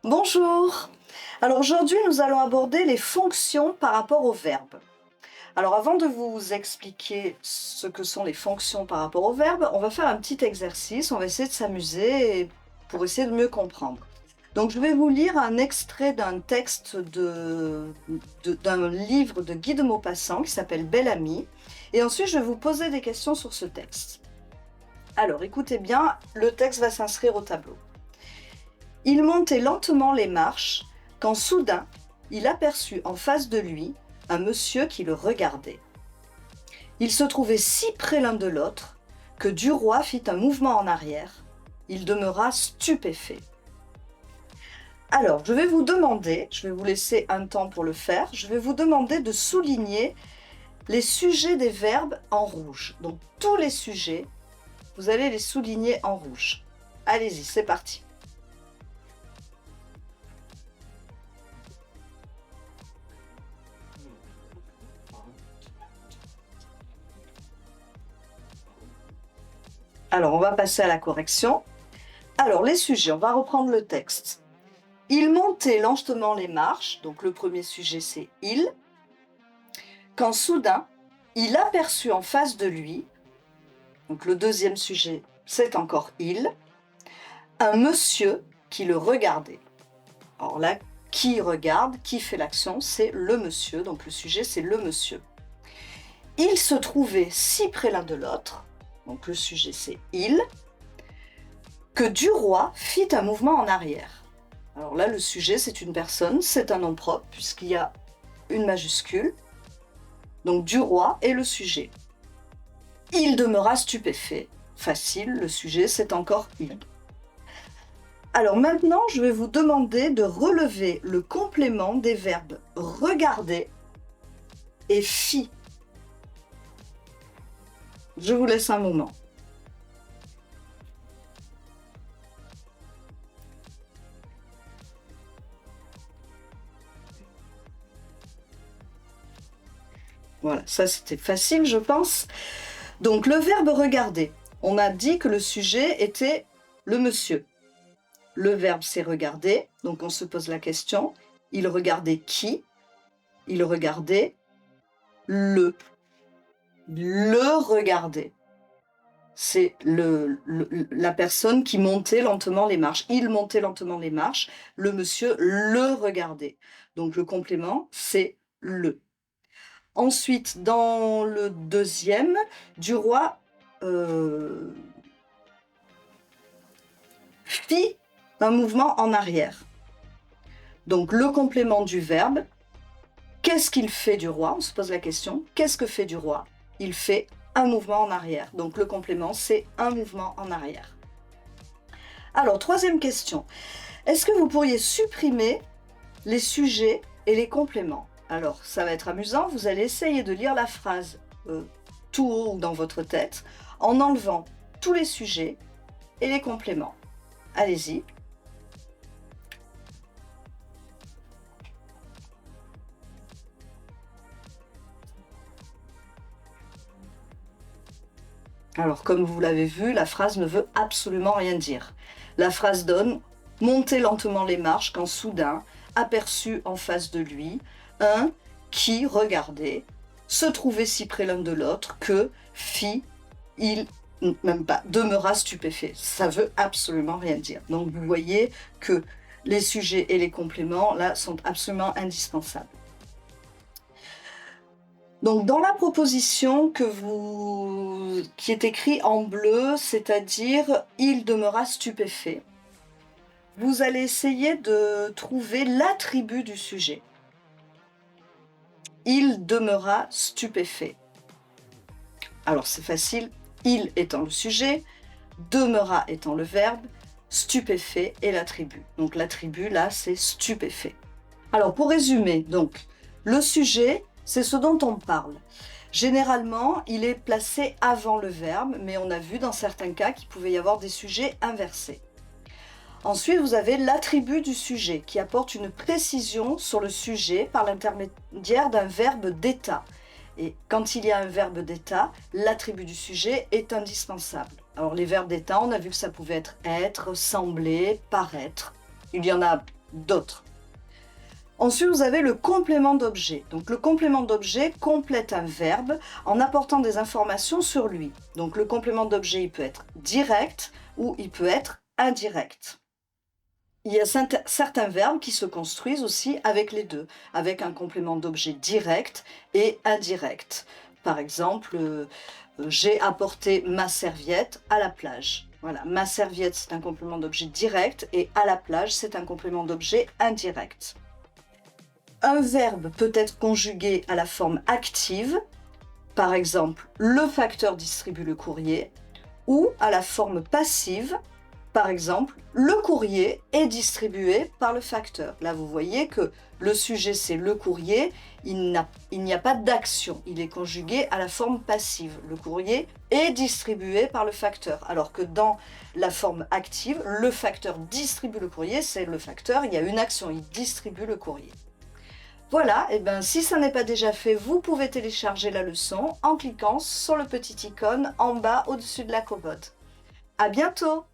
Bonjour. Alors aujourd'hui, nous allons aborder les fonctions par rapport aux verbes. Alors avant de vous expliquer ce que sont les fonctions par rapport aux verbes, on va faire un petit exercice, on va essayer de s'amuser pour essayer de mieux comprendre. Donc je vais vous lire un extrait d'un texte d'un livre de Guy de Maupassant qui s'appelle Belle Amie, et ensuite je vais vous poser des questions sur ce texte. Alors écoutez bien, le texte va s'inscrire au tableau. Il montait lentement les marches quand soudain il aperçut en face de lui un monsieur qui le regardait. Ils se trouvaient si près l'un de l'autre que Duroy fit un mouvement en arrière. Il demeura stupéfait. Alors, je vais vous demander, je vais vous laisser un temps pour le faire, je vais vous demander de souligner les sujets des verbes en rouge. Donc, tous les sujets, vous allez les souligner en rouge. Allez-y, c'est parti. Alors, on va passer à la correction. Alors, les sujets, on va reprendre le texte. Il montait lentement les marches, donc le premier sujet c'est « il », quand soudain, il aperçut en face de lui, donc le deuxième sujet c'est encore « il », un monsieur qui le regardait. Alors là, qui regarde, qui fait l'action, c'est le monsieur, donc le sujet c'est le monsieur. Ils se trouvaient si près l'un de l'autre, donc le sujet c'est « il », que Duroy fit un mouvement en arrière. Alors là, le sujet, c'est une personne, c'est un nom propre, puisqu'il y a une majuscule. Donc Duroy est le sujet. Il demeura stupéfait. Facile, le sujet, c'est encore il. Alors maintenant, je vais vous demander de relever le complément des verbes regarder et fit. Je vous laisse un moment. Voilà, ça c'était facile, je pense. Donc le verbe regarder, on a dit que le sujet était le monsieur. Le verbe c'est regarder, donc on se pose la question, il regardait qui? Il regardait le. Le regarder. C'est la personne qui montait lentement les marches. Il montait lentement les marches, le monsieur le regardait. Donc le complément c'est le. Ensuite, dans le deuxième, Duroy fit un mouvement en arrière. Donc le complément du verbe, qu'est-ce qu'il fait Duroy? On se pose la question, qu'est-ce que fait Duroy? Il fait un mouvement en arrière. Donc le complément, c'est un mouvement en arrière. Alors, troisième question. Est-ce que vous pourriez supprimer les sujets et les compléments? Alors, ça va être amusant, vous allez essayer de lire la phrase tout haut dans votre tête en enlevant tous les sujets et les compléments. Allez-y. Alors, comme vous l'avez vu, la phrase ne veut absolument rien dire. La phrase donne « monter lentement les marches quand soudain, aperçut en face de lui, un qui regardait, se trouvait si près l'un de l'autre que fit, il, même pas, demeura stupéfait. » Ça veut absolument rien dire. Donc vous voyez que les sujets et les compléments, là, sont absolument indispensables. Donc dans la proposition qui est écrite en bleu, c'est-à-dire « il demeura stupéfait », vous allez essayer de trouver l'attribut du sujet. Il demeura stupéfait. Alors c'est facile, il étant le sujet, demeura étant le verbe, stupéfait est l'attribut. Donc l'attribut là c'est stupéfait. Alors pour résumer, donc le sujet c'est ce dont on parle. Généralement il est placé avant le verbe, mais on a vu dans certains cas qu'il pouvait y avoir des sujets inversés. Ensuite, vous avez l'attribut du sujet qui apporte une précision sur le sujet par l'intermédiaire d'un verbe d'état. Et quand il y a un verbe d'état, l'attribut du sujet est indispensable. Alors les verbes d'état, on a vu que ça pouvait être, sembler, paraître. Il y en a d'autres. Ensuite, vous avez le complément d'objet. Donc le complément d'objet complète un verbe en apportant des informations sur lui. Donc le complément d'objet, il peut être direct ou il peut être indirect. Il y a certains verbes qui se construisent aussi avec les deux, avec un complément d'objet direct et indirect. Par exemple, j'ai apporté ma serviette à la plage. Voilà, ma serviette, c'est un complément d'objet direct et à la plage, c'est un complément d'objet indirect. Un verbe peut être conjugué à la forme active, par exemple, le facteur distribue le courrier, ou à la forme passive, par exemple, le courrier est distribué par le facteur. Là, vous voyez que le sujet, c'est le courrier, il n'y a pas d'action, il est conjugué à la forme passive. Le courrier est distribué par le facteur, alors que dans la forme active, le facteur distribue le courrier, c'est le facteur, il y a une action, il distribue le courrier. Voilà, et bien si ça n'est pas déjà fait, vous pouvez télécharger la leçon en cliquant sur le petit icône en bas au-dessus de la commode. À bientôt!